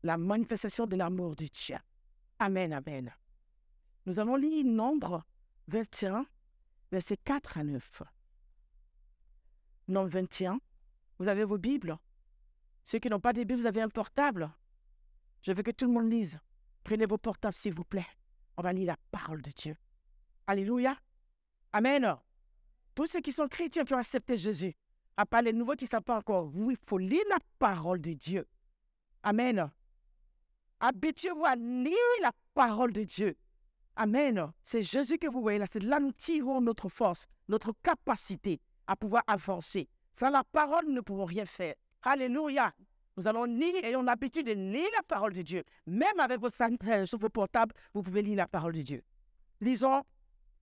la manifestation de l'amour de Dieu. Amen, amen. Nous allons lire Nombre 21, versets 4 à 9. Nombre 21, vous avez vos Bibles? Ceux qui n'ont pas de Bible, vous avez un portable? Je veux que tout le monde lise. Prenez vos portables, s'il vous plaît. On va lire la parole de Dieu. Alléluia. Amen. Tous ceux qui sont chrétiens, qui ont accepté Jésus, à part les nouveaux qui ne savent pas encore, vous, il faut lire la parole de Dieu. Amen. Habituez-vous à lire la parole de Dieu. Amen. C'est Jésus que vous voyez là. C'est là que nous tirons notre force, notre capacité à pouvoir avancer. Sans la parole, nous ne pouvons rien faire. Alléluia. Nous allons lire et on a l'habitude de lire la parole de Dieu. Même avec sur vos portables, vous pouvez lire la parole de Dieu. Lisons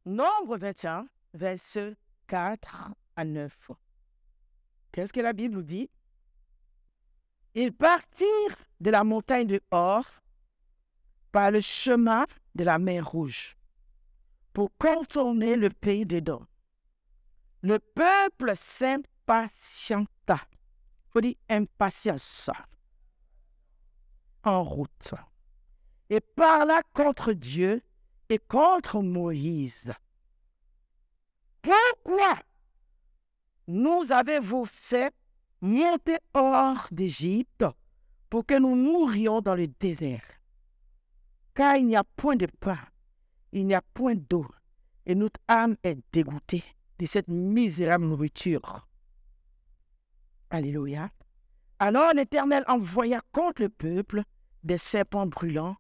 Nombre 21, versets 4 à 9. Qu'est-ce que la Bible nous dit? Ils partirent de la montagne de Hor par le chemin de la mer Rouge pour contourner le pays d'Édom. Le peuple s'impatienta. Il faut dire impatience. En route. Et parla contre Dieu et contre Moïse. Pourquoi nous avez-vous fait monter hors d'Égypte pour que nous mourions dans le désert? Car il n'y a point de pain, il n'y a point d'eau, et notre âme est dégoûtée de cette misérable nourriture. Alléluia. Alors l'Éternel envoya contre le peuple des serpents brûlants.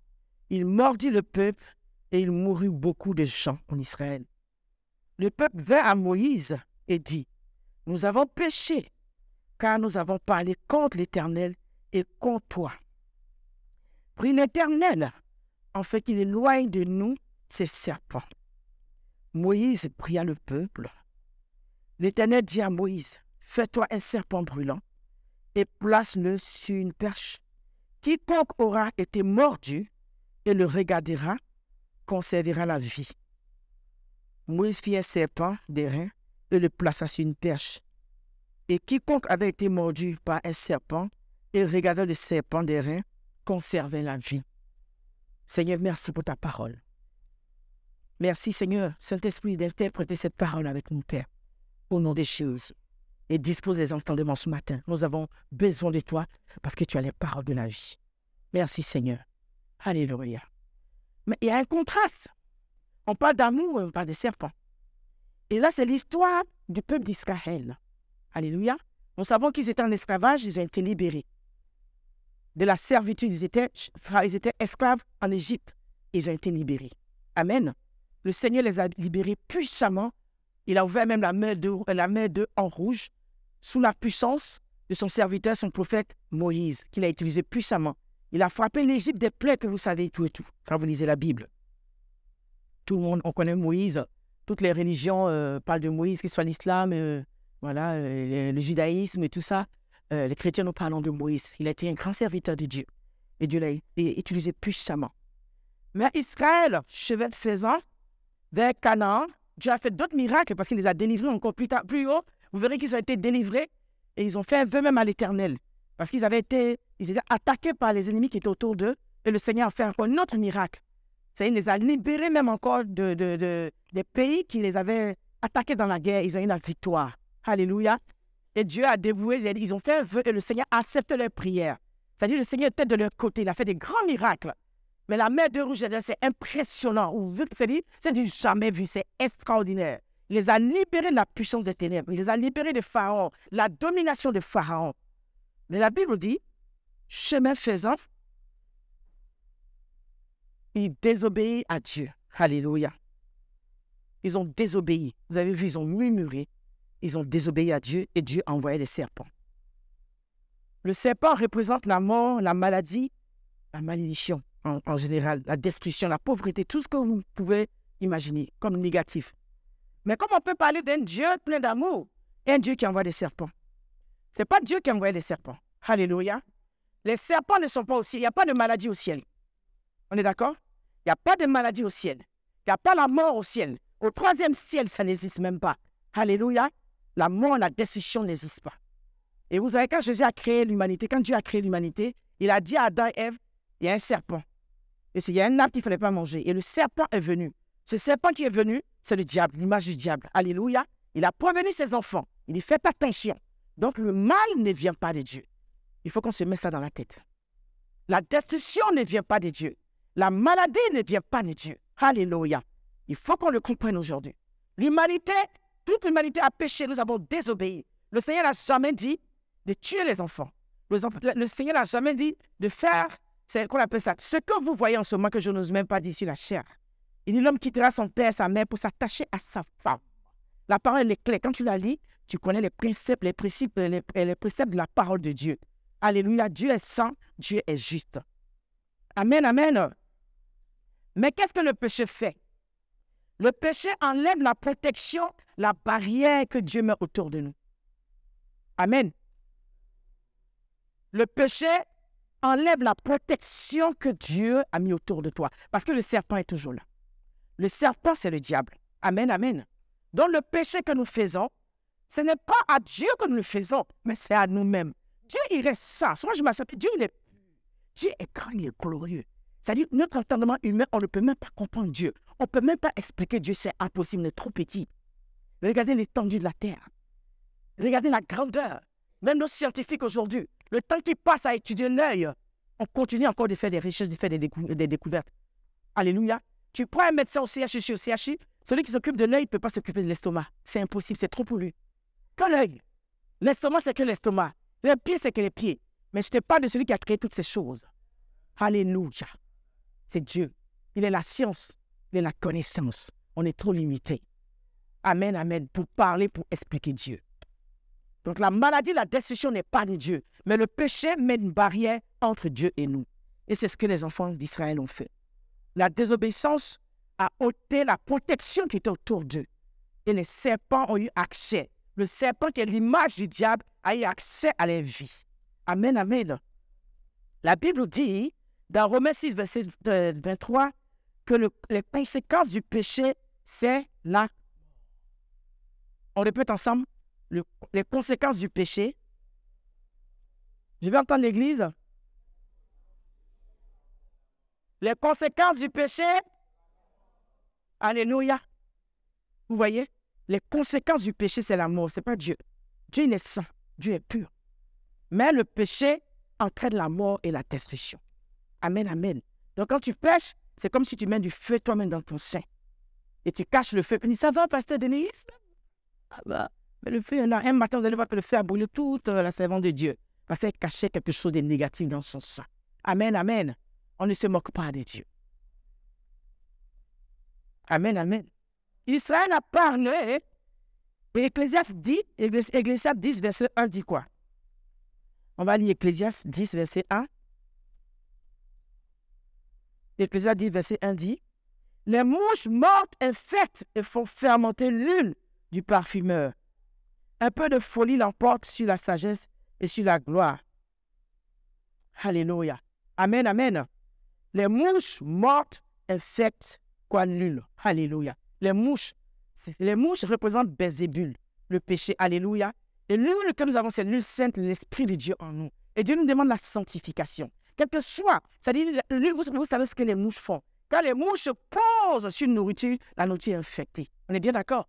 Il mordit le peuple et il mourut beaucoup de gens en Israël. Le peuple vint à Moïse et dit, « Nous avons péché, car nous avons parlé contre l'Éternel et contre toi. » Prie l'Éternel, en fait qu'il éloigne de nous ces serpents. Moïse pria le peuple. L'Éternel dit à Moïse, « Fais-toi un serpent brûlant et place-le sur une perche. Quiconque aura été mordu et le regardera, conservera la vie. » Moïse fit un serpent d'airain et le plaça sur une perche. Et quiconque avait été mordu par un serpent et regardait le serpent d'airain, conservait la vie. Seigneur, merci pour ta parole. Merci, Seigneur, Saint-Esprit, d'interpréter cette parole avec nous, Père, au nom des choses. Et dispose les entendements ce matin. Nous avons besoin de toi parce que tu as les paroles de la vie. Merci, Seigneur. Alléluia. Mais il y a un contraste. On parle d'amour, on parle de serpents. Et là, c'est l'histoire du peuple d'Israël. Alléluia. Nous savons qu'ils étaient en esclavage, ils ont été libérés. De la servitude, ils étaient esclaves en Égypte. Ils ont été libérés. Amen. Le Seigneur les a libérés puissamment. Il a ouvert même la mer d'eau en rouge sous la puissance de son serviteur, son prophète Moïse, qu'il a utilisé puissamment. Il a frappé l'Égypte des plaies que vous savez tout et tout, quand vous lisez la Bible. Tout le monde, on connaît Moïse. Toutes les religions parlent de Moïse, que ce soit l'islam, le judaïsme et tout ça. Les chrétiens, nous parlons de Moïse. Il a été un grand serviteur de Dieu. Et Dieu l'a utilisé puissamment. Mais Israël, chemin faisant, vers Canaan, Dieu a fait d'autres miracles parce qu'il les a délivrés encore plus haut. Vous verrez qu'ils ont été délivrés et ils ont fait un vœu même à l'Éternel. Parce qu'ils étaient attaqués par les ennemis qui étaient autour d'eux. Et le Seigneur a fait encore un autre miracle. Il les a libérés même encore des pays qui les avaient attaqués dans la guerre. Ils ont eu la victoire. Alléluia. Et Dieu a dévoué, ils ont fait un vœu et le Seigneur a accepté leur prière. C'est-à-dire le Seigneur était de leur côté. Il a fait des grands miracles. Mais la mer de Rouge, c'est impressionnant. C'est du jamais vu. C'est extraordinaire. Il les a libérés de la puissance des ténèbres. Il les a libérés de Pharaon, la domination de Pharaon. Mais la Bible dit, chemin faisant, ils désobéissent à Dieu. Alléluia. Ils ont désobéi. Vous avez vu, ils ont murmuré. Ils ont désobéi à Dieu et Dieu a envoyé des serpents. Le serpent représente la mort, la maladie, la malédiction en général, la destruction, la pauvreté, tout ce que vous pouvez imaginer comme négatif. Mais comment on peut parler d'un Dieu plein d'amour et un Dieu qui envoie des serpents? Ce n'est pas Dieu qui envoie des serpents. Alléluia. Les serpents ne sont pas au ciel. Il n'y a pas de maladie au ciel. On est d'accord? Il n'y a pas de maladie au ciel. Il n'y a pas la mort au ciel. Au troisième ciel, ça n'existe même pas. Alléluia. La mort, la destruction n'existe pas. Et vous savez, quand Jésus a créé l'humanité, quand Dieu a créé l'humanité, il a dit à Adam et Ève, il y a un serpent. Et il y a un arbre qu'il ne fallait pas manger. Et le serpent est venu. Ce serpent qui est venu, c'est le diable, l'image du diable. Alléluia. Il a prévenu ses enfants. Il dit, faites attention. Donc, le mal ne vient pas de Dieu. Il faut qu'on se mette ça dans la tête. La destruction ne vient pas de Dieu. La maladie ne vient pas de Dieu. Alléluia. Il faut qu'on le comprenne aujourd'hui. L'humanité, toute l'humanité a péché. Nous avons désobéi. Le Seigneur n'a jamais dit de tuer les enfants. Le Seigneur n'a jamais dit de faire, c'est qu'on appelle ça, ce que vous voyez en ce moment que je n'ose même pas dire sur la chair. Il dit, l'homme quittera son père et sa mère pour s'attacher à sa femme. La parole est claire. Quand tu la lis, tu connais les principes, les préceptes de la parole de Dieu. Alléluia. Dieu est saint, Dieu est juste. Amen, amen. Mais qu'est-ce que le péché fait? Le péché enlève la protection, la barrière que Dieu met autour de nous. Amen. Le péché enlève la protection que Dieu a mis autour de toi. Parce que le serpent est toujours là. Le serpent, c'est le diable. Amen, amen. Donc le péché que nous faisons, ce n'est pas à Dieu que nous le faisons, mais c'est à nous-mêmes. Dieu, il reste ça. Moi, je m'assure que Dieu, Dieu est grand, il est glorieux. C'est-à-dire, notre entendement humain, on ne peut même pas comprendre Dieu. On ne peut même pas expliquer Dieu, c'est impossible, il est trop petit. Regardez l'étendue de la terre. Regardez la grandeur. Même nos scientifiques aujourd'hui, le temps qu'ils passent à étudier l'œil, on continue encore de faire des recherches, de faire des découvertes. Alléluia. Tu prends un médecin au CHU, celui qui s'occupe de l'œil ne peut pas s'occuper de l'estomac. C'est impossible, c'est trop pour lui. Que l'œil. L'estomac, c'est que l'estomac. Le pied, c'est que les pieds. Mais je te parle de celui qui a créé toutes ces choses. Alléluia. C'est Dieu. Il est la science, il est la connaissance. On est trop limité. Amen, amen. Pour parler, pour expliquer Dieu. Donc la maladie, la destruction n'est pas de Dieu. Mais le péché met une barrière entre Dieu et nous. Et c'est ce que les enfants d'Israël ont fait. La désobéissance a ôté la protection qui était autour d'eux. Et les serpents ont eu accès. Le serpent qui est l'image du diable a eu accès à leur vie. Amen, amen. La Bible dit, dans Romains 6, verset 23, que les conséquences du péché, c'est la... On répète ensemble, les conséquences du péché. Je vais entendre l'Église. Les conséquences du péché. Alléluia. Vous voyez? Les conséquences du péché, c'est la mort, ce n'est pas Dieu. Dieu, il est saint, Dieu est pur. Mais le péché entraîne la mort et la destruction. Amen, amen. Donc quand tu pêches, c'est comme si tu mets du feu toi-même dans ton sein. Et tu caches le feu. Tu dis, ça va, pasteur Denis? Ça va. Mais le feu est là. Un matin, vous allez voir que le feu a brûlé toute la servante de Dieu. Parce qu'elle cachait quelque chose de négatif dans son sang. Amen, amen. On ne se moque pas de Dieu. Amen, amen. Israël a parlé. Et Ecclésiaste 10, verset 1 dit quoi? On va lire Ecclésiaste 10, verset 1. Ecclésiaste 10, verset 1 dit, « Les mouches mortes infectent et font fermenter l'huile du parfumeur. Un peu de folie l'emporte sur la sagesse et sur la gloire. » Alléluia. Amen, amen. Les mouches mortes infectent quoi? L'huile. Alléluia. Les mouches représentent Belzébul, le péché. Alléluia. Et l'huile que nous avons, c'est l'huile sainte, l'Esprit de Dieu en nous. Et Dieu nous demande la sanctification. Quel que soit, c'est-à-dire, vous savez ce que les mouches font. Quand les mouches posent sur une nourriture, la nourriture est infectée. On est bien d'accord?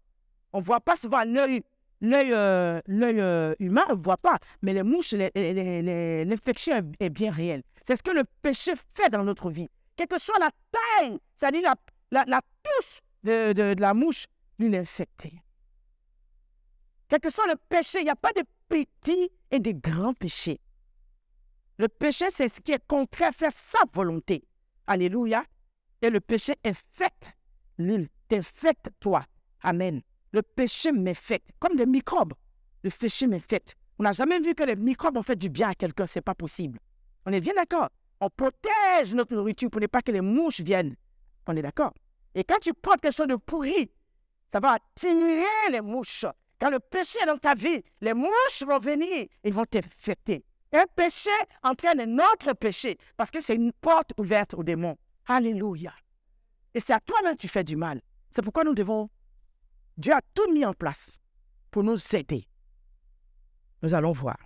On ne voit pas souvent l'œil humain, on ne voit pas. Mais les mouches, l'infection est bien réelle. C'est ce que le péché fait dans notre vie. Quelle que soit la taille, c'est-à-dire la touche de la mouche, l'huile est infectée. Quel que soit le péché, il n'y a pas de petits et de grands péchés. Le péché, c'est ce qui est contraire à faire sa volonté. Alléluia. Et le péché infecte l'huile, t'infecte toi. Amen. Le péché m'infecte, comme des microbes. Le péché m'infecte. On n'a jamais vu que les microbes ont fait du bien à quelqu'un, ce n'est pas possible. On est bien d'accord. On protège notre nourriture pour ne pas que les mouches viennent. On est d'accord. Et quand tu portes quelque chose de pourri, ça va attirer les mouches. Quand le péché est dans ta vie, les mouches vont venir, ils vont t'infecter. Un péché entraîne un autre péché parce que c'est une porte ouverte aux démons. Alléluia. Et c'est à toi-même que tu fais du mal. C'est pourquoi nous devons... Dieu a tout mis en place pour nous aider. Nous allons voir.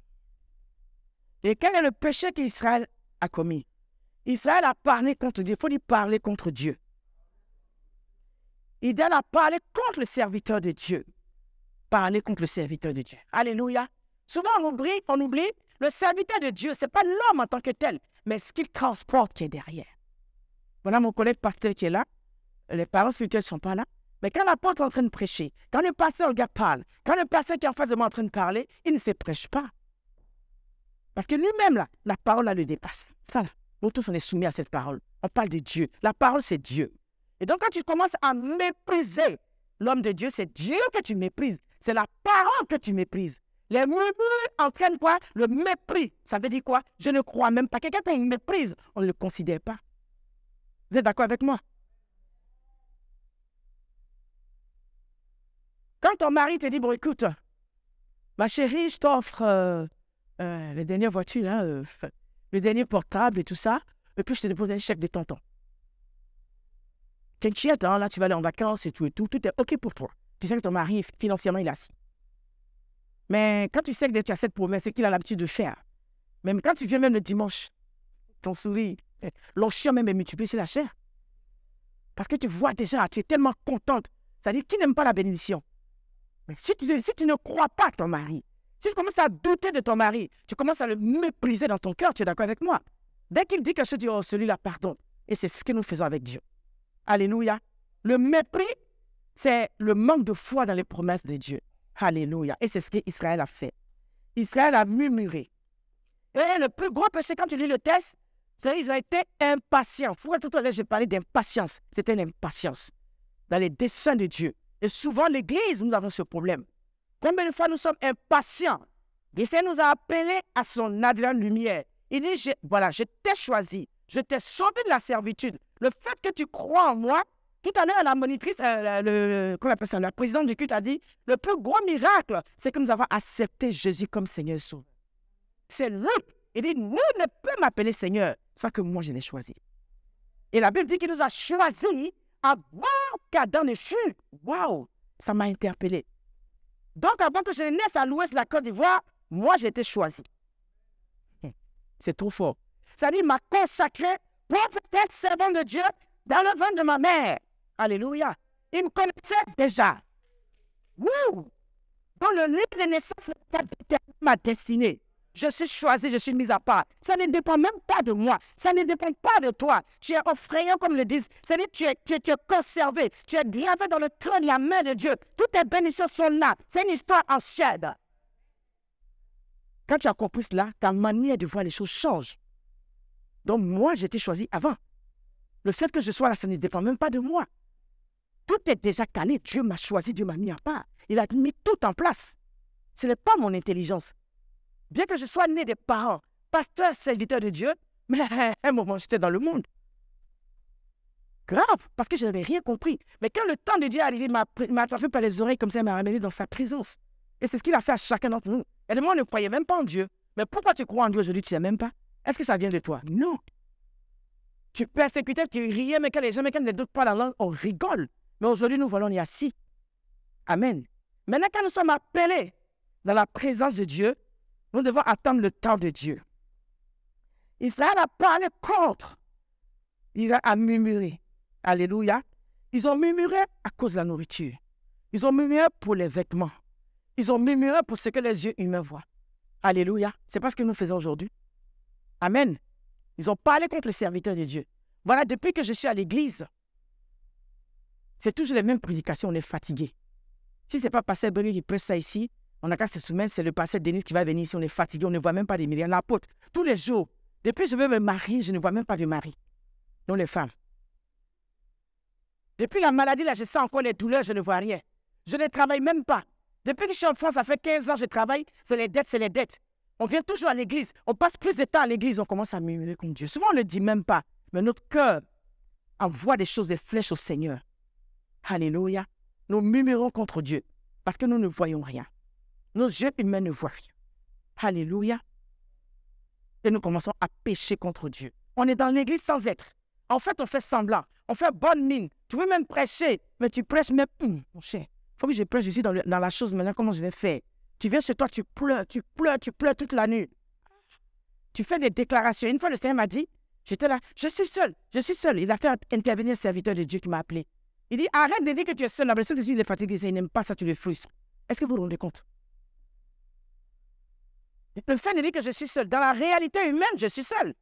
Et quel est le péché qu'Israël a commis? Israël a parlé contre Dieu. Il faut lui parler contre Dieu. Idéal a parlé contre le serviteur de Dieu. Parler contre le serviteur de Dieu. Alléluia. Souvent, on oublie le serviteur de Dieu. Ce n'est pas l'homme en tant que tel, mais ce qu'il transporte qui est derrière. Voilà mon collègue pasteur qui est là. Les parents spirituels ne sont pas là. Mais quand l'apôtre est en train de prêcher, quand le pasteur le gars parle, quand le pasteur qui est en face de moi est en train de parler, il ne se prêche pas. Parce que lui-même, là, la parole, là, le dépasse. Ça, là, nous tous, on est soumis à cette parole. On parle de Dieu. La parole, c'est Dieu. Et donc, quand tu commences à mépriser l'homme de Dieu, c'est Dieu que tu méprises. C'est la parole que tu méprises. Les murmures entraînent quoi? Le mépris. Ça veut dire quoi? Je ne crois même pas. Quelqu'un qui méprise, on ne le considère pas. Vous êtes d'accord avec moi? Quand ton mari te dit, bon, écoute, ma chérie, je t'offre les dernières voitures, là, le dernier portable et tout ça, et puis je te dépose un chèque de tonton. T'inquiète, hein, là, tu vas aller en vacances et tout, tout est OK pour toi. Tu sais que ton mari, financièrement, il est assis. Mais quand tu sais que tu as cette promesse, c'est qu'il a l'habitude de faire. Même quand tu viens même le dimanche, ton sourire, l'onction même est multipliée sur la chair. Parce que tu vois déjà, tu es tellement contente. C'est-à-dire que tu n'aimes pas la bénédiction. Mais si tu ne crois pas ton mari, si tu commences à douter de ton mari, tu commences à le mépriser dans ton cœur, tu es d'accord avec moi? Dès qu'il dit quelque chose, tu dis, oh, celui-là, pardon. Et c'est ce que nous faisons avec Dieu. Alléluia. Le mépris, c'est le manque de foi dans les promesses de Dieu. Alléluia. Et c'est ce qu'Israël a fait. Israël a murmuré. Et le plus gros péché, quand tu lis le texte, c'est qu'ils ont été impatients. Tout à l'heure, j'ai parlé d'impatience. C'était l'impatience dans les desseins de Dieu. Et souvent, l'Église, nous avons ce problème. Combien de fois nous sommes impatients? Dieu nous a appelés à son admirable lumière. Il dit, voilà, je t'ai choisi. Je t'ai sauvé de la servitude. Le fait que tu crois en moi, tout à l'heure, la monitrice, la présidente du culte a dit, le plus gros miracle, c'est que nous avons accepté Jésus comme Seigneur et Sauveur. C'est lui. Il dit, nul ne peut m'appeler Seigneur sans que moi, je l'ai choisi. Et la Bible dit qu'il nous a choisis avant qu'Adam ne fût. Waouh, ça m'a interpellé. Donc, avant que je ne naisse à l'ouest de la Côte d'Ivoire, moi, j'ai été choisi. C'est trop fort. C'est-à-dire, il m'a consacré pour être servant de Dieu dans le ventre de ma mère. Alléluia. Il me connaissait déjà. Wouh! Dans le livre de naissance, ma destinée. Je suis choisi, je suis mise à part. Ça ne dépend même pas de moi. Ça ne dépend pas de toi. Tu es offrayant, comme le disent. C'est-à-dire que tu es conservé. Tu es gravé dans le creux de la main de Dieu. Toutes tes bénédictions sont là. C'est une histoire ancienne. Quand tu as compris cela, ta manière de voir les choses change. Donc moi, j'ai été choisi avant. Le fait que je sois là, ça ne dépend même pas de moi. Tout est déjà calé. Dieu m'a choisi, Dieu m'a mis à part. Il a mis tout en place. Ce n'est pas mon intelligence. Bien que je sois né des parents, pasteur, serviteur de Dieu, mais à un moment, j'étais dans le monde. Grave, parce que je n'avais rien compris. Mais quand le temps de Dieu est arrivé, il m'a attrapé par les oreilles comme ça, il m'a ramené dans sa présence. Et c'est ce qu'il a fait à chacun d'entre nous. Et moi, on ne croyait même pas en Dieu. Mais pourquoi tu crois en Dieu aujourd'hui, tu ne sais même pas? Est-ce que ça vient de toi? Non. Tu persécutais, tu riais, mais quand les gens ne doutent pas la langue, on rigole. Mais aujourd'hui, nous voilà, on est assis. Amen. Maintenant, quand nous sommes appelés dans la présence de Dieu, nous devons attendre le temps de Dieu. Israël a parlé contre. Il a murmuré. Alléluia. Ils ont murmuré à cause de la nourriture. Ils ont murmuré pour les vêtements. Ils ont murmuré pour ce que les yeux humains voient. Alléluia. C'est pas ce que nous faisons aujourd'hui. Amen. Ils ont parlé contre le serviteur de Dieu. Voilà, depuis que je suis à l'église, c'est toujours les mêmes prédications, on est fatigué. Si ce n'est pas pasteur Benny qui prêche ça ici, on n'a qu'à se soumettre, c'est le pasteur Denis qui va venir ici, on est fatigué, on ne voit même pas des milliers. L'apôtre, tous les jours, depuis que je veux me marier, je ne vois même pas de mari. Nous les femmes. Depuis la maladie, là, je sens encore les douleurs, je ne vois rien. Je ne travaille même pas. Depuis que je suis en France, ça fait 15 ans que je travaille, c'est les dettes, c'est les dettes. On vient toujours à l'église, on passe plus de temps à l'église, on commence à murmurer contre Dieu. Souvent, on ne le dit même pas, mais notre cœur envoie des choses, des flèches au Seigneur. Alléluia. Nous murmurons contre Dieu parce que nous ne voyons rien. Nos yeux humains ne voient rien. Alléluia. Et nous commençons à pécher contre Dieu. On est dans l'église sans être. En fait, on fait semblant. On fait bonne mine. Tu veux même prêcher, mais tu prêches même... mon cher, il faut que je prêche, je suis dans la chose maintenant, comment je vais faire? Tu viens chez toi, tu pleures toute la nuit. Tu fais des déclarations. Une fois, le Seigneur m'a dit, J'étais là, je suis seul, je suis seul. Il a fait intervenir un serviteur de Dieu qui m'a appelé. Il dit, arrête de dire que tu es seul. La personne il est fatigué, il n'aime pas ça, tu le frustres. Est-ce que vous vous rendez compte? Le fait de dire que je suis seul, dans la réalité humaine, je suis seul.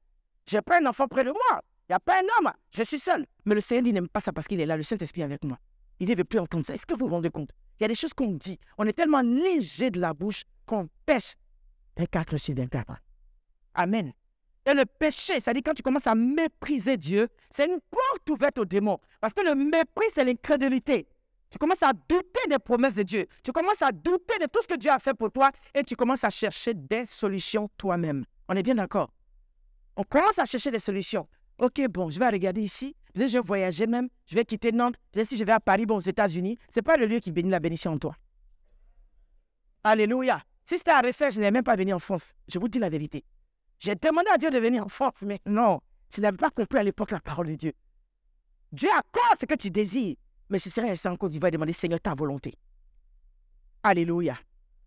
Je n'ai pas un enfant près de moi. Il n'y a pas un homme. Je suis seul. Mais le Seigneur dit, n'aime pas ça parce qu'il est là, le Saint-Esprit avec moi. Il ne veut plus entendre ça. Est-ce que vous vous rendez compte? Il y a des choses qu'on dit. On est tellement léger de la bouche qu'on pêche un 4 sur un 4. Amen. Et le péché, c'est-à-dire quand tu commences à mépriser Dieu, c'est une porte ouverte aux démons. Parce que le mépris, c'est l'incrédulité. Tu commences à douter des promesses de Dieu. Tu commences à douter de tout ce que Dieu a fait pour toi et tu commences à chercher des solutions toi-même. On est bien d'accord? On commence à chercher des solutions. Ok, bon, je vais regarder ici. Je vais voyager même. Je vais quitter Nantes. Si je vais à Paris, bon, aux États-Unis, ce n'est pas le lieu qui bénit la bénédiction en toi. Alléluia. Si c'était à refaire, je n'allais même pas venir en France. Je vous dis la vérité. J'ai demandé à Dieu de venir en France, mais non. Je n'avais pas compris à l'époque la parole de Dieu. Dieu accorde ce que tu désires. Mais je serais resté en Côte d'Ivoire et demander, Seigneur, ta volonté. Alléluia.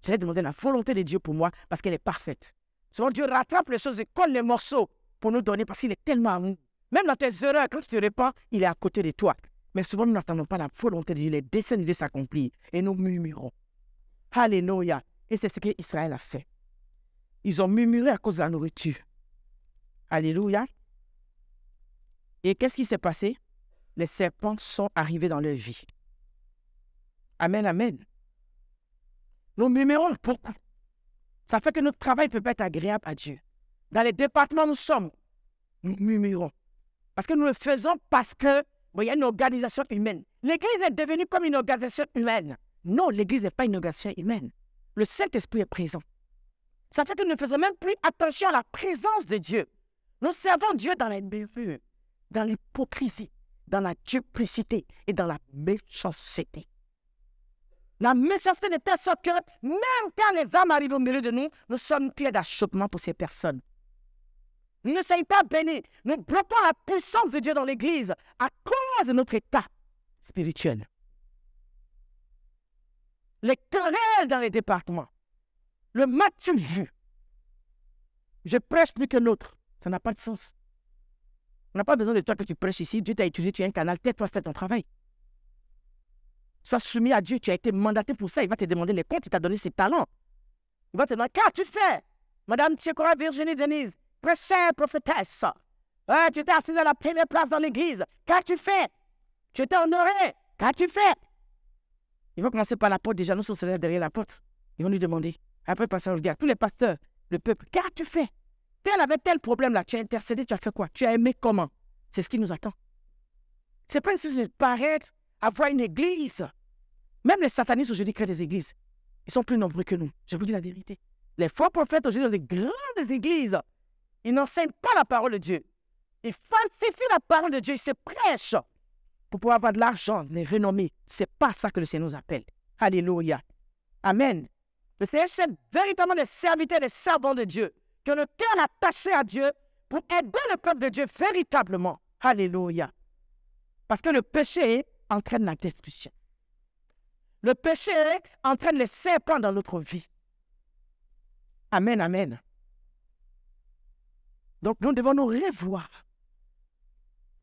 Je vais demander la volonté de Dieu pour moi parce qu'elle est parfaite. Souvent, Dieu rattrape les choses et colle les morceaux pour nous donner parce qu'il est tellement amour. Même dans tes erreurs, quand tu te répands, il est à côté de toi. Mais souvent, nous n'attendons pas la volonté de Dieu. Les desseins de Dieu s'accomplissent et nous murmurons. Alléluia. Et c'est ce qu'Israël a fait. Ils ont murmuré à cause de la nourriture. Alléluia. Et qu'est-ce qui s'est passé? Les serpents sont arrivés dans leur vie. Amen, amen. Nous murmurons beaucoup. Ça fait que notre travail ne peut pas être agréable à Dieu. Dans les départements où nous sommes, nous murmurons. Parce que nous le faisons parce que, bon, il y a une organisation humaine. L'Église est devenue comme une organisation humaine. Non, l'Église n'est pas une organisation humaine. Le Saint-Esprit est présent. Ça fait que nous ne faisons même plus attention à la présence de Dieu. Nous servons Dieu dans la murmure, dans l'hypocrisie, dans la duplicité et dans la méchanceté. La méchanceté de telle sorte que même quand les âmes arrivent au milieu de nous, nous sommes pieds d'achoppement pour ces personnes. Nous ne sommes pas bénis. Nous bloquons la puissance de Dieu dans l'Église à cause de notre état spirituel. Les querelles dans les départements. Le match vu. Je prêche plus que l'autre. Ça n'a pas de sens. On n'a pas besoin de toi que tu prêches ici. Dieu t'a utilisé, tu as un canal. Tais-toi, fais ton travail. Sois soumis à Dieu. Tu as été mandaté pour ça. Il va te demander les comptes. Il t'a donné ses talents. Il va te demander, qu'as-tu fait? Madame Tchekora Virginie Denise, prêcheur, prophétesse. Tu étais assise à la première place dans l'église. Qu'as-tu fait? Tu étais honoré. Qu'as-tu fait? Il va commencer par la porte. Déjà, nous sommes derrière la porte. Ils vont lui demander. Après, passer au regard. Tous les pasteurs, le peuple, qu'as-tu fait? Tel avait tel problème là. Tu as intercédé, tu as fait quoi? Tu as aimé comment? C'est ce qui nous attend. C'est pas si je paraître avoir une église. Même les satanistes aujourd'hui créent des églises. Ils sont plus nombreux que nous. Je vous dis la vérité. Les faux prophètes aujourd'hui dans les grandes églises, ils n'enseignent pas la parole de Dieu. Ils falsifient la parole de Dieu. Ils se prêchent pour pouvoir avoir de l'argent, les renommées. Ce n'est pas ça que le Seigneur nous appelle. Alléluia. Amen. Le Seigneur cherche véritablement des serviteurs, des servants de Dieu, qui ont le cœur attaché à Dieu pour aider le peuple de Dieu véritablement. Alléluia. Parce que le péché entraîne la destruction. Le péché entraîne les serpents dans notre vie. Amen, amen. Donc nous devons nous revoir.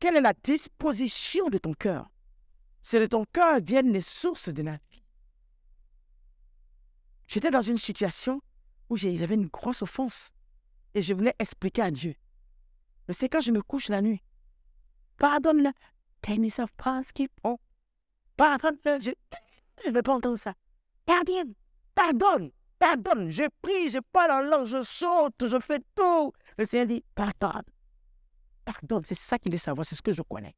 Quelle est la disposition de ton cœur? C'est de ton cœur viennent les sources de la vie. J'étais dans une situation où j'avais une grosse offense et je voulais expliquer à Dieu. Mais c'est quand je me couche la nuit. Pardonne-le. Ils ne savent pas ce qu'ils font. Pardonne-le. Je ne veux pas entendre ça. Pardonne. Pardonne. Pardonne. Je prie, je parle en langue, je saute, je fais tout. Le Seigneur dit, pardonne. Pardonne. C'est ça qu'il veut savoir, c'est ce que je connais.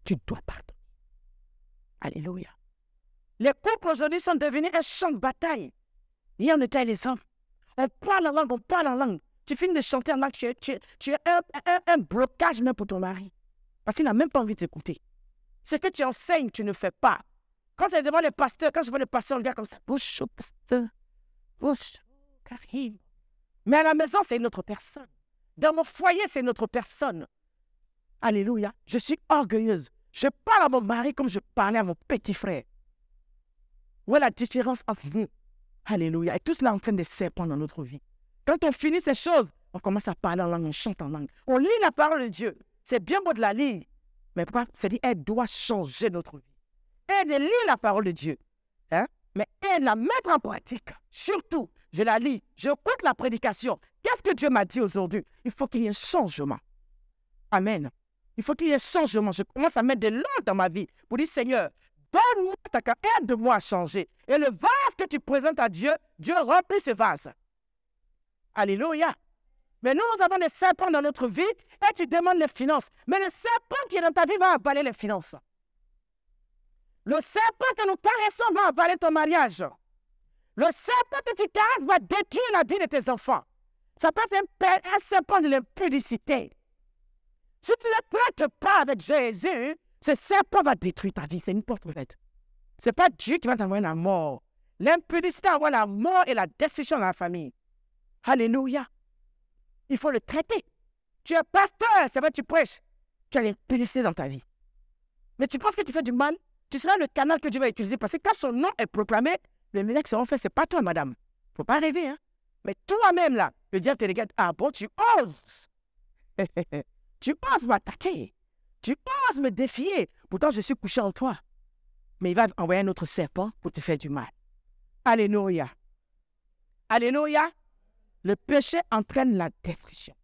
Tu dois pardonner. Alléluia. Les couples aujourd'hui sont devenus un champ de bataille. Hier, on était les hommes. On parle en langue, on parle en langue. Tu finis de chanter en langue, tu es un blocage même pour ton mari. Parce qu'il n'a même pas envie de t'écouter. Ce que tu enseignes, tu ne fais pas. Quand tu es devant les pasteurs, quand je vois les pasteurs, on regarde comme ça. Bouche au pasteur. Bouche au Karim. Mais à la maison, c'est une autre personne. Dans mon foyer, c'est une autre personne. Alléluia. Je suis orgueilleuse. Je parle à mon mari comme je parlais à mon petit frère. Où est la différence entre nous? Alléluia. Et tout cela entraîne des serpents dans notre vie. Quand on finit ces choses, on commence à parler en langue, on chante en langue. On lit la parole de Dieu. C'est bien beau de la lire, mais c'est-à-dire elle doit changer notre vie. Et de lire la parole de Dieu, hein? Mais et de la mettre en pratique. Surtout, je la lis, je écoute la prédication. Qu'est-ce que Dieu m'a dit aujourd'hui? Il faut qu'il y ait un changement. Amen. Il faut qu'il y ait un changement. Je commence à mettre de l'ordre dans ma vie pour dire, Seigneur, donne-moi ta carte, aide-moi à changer. Et le vase que tu présentes à Dieu, Dieu remplit ce vase. Alléluia. Mais nous avons des serpents dans notre vie et tu demandes les finances. Mais le serpent qui est dans ta vie va avaler les finances. Le serpent que nous caressons va avaler ton mariage. Le serpent que tu caresses va détruire la vie de tes enfants. Ça peut être un serpent de l'impudicité. Si tu ne traites pas avec Jésus, ce serpent va détruire ta vie. C'est une porte ouverte. Ce n'est pas Dieu qui va t'envoyer la mort. L'impudicité envoie la mort et la destruction dans la famille. Alléluia. Il faut le traiter. Tu es pasteur, c'est vrai, tu prêches. Tu as l'impudicité dans ta vie. Mais tu penses que tu fais du mal? Tu seras le canal que Dieu va utiliser parce que quand son nom est proclamé, les miracles seront faits. Ce n'est pas toi, madame. Il ne faut pas rêver, hein. Mais toi-même, là, le diable te regarde. Ah bon, tu oses. Tu oses m'attaquer. Tu oses me défier. Pourtant, je suis couché en toi. Mais il va envoyer un autre serpent pour te faire du mal. Alléluia. Alléluia. Le péché entraîne la destruction.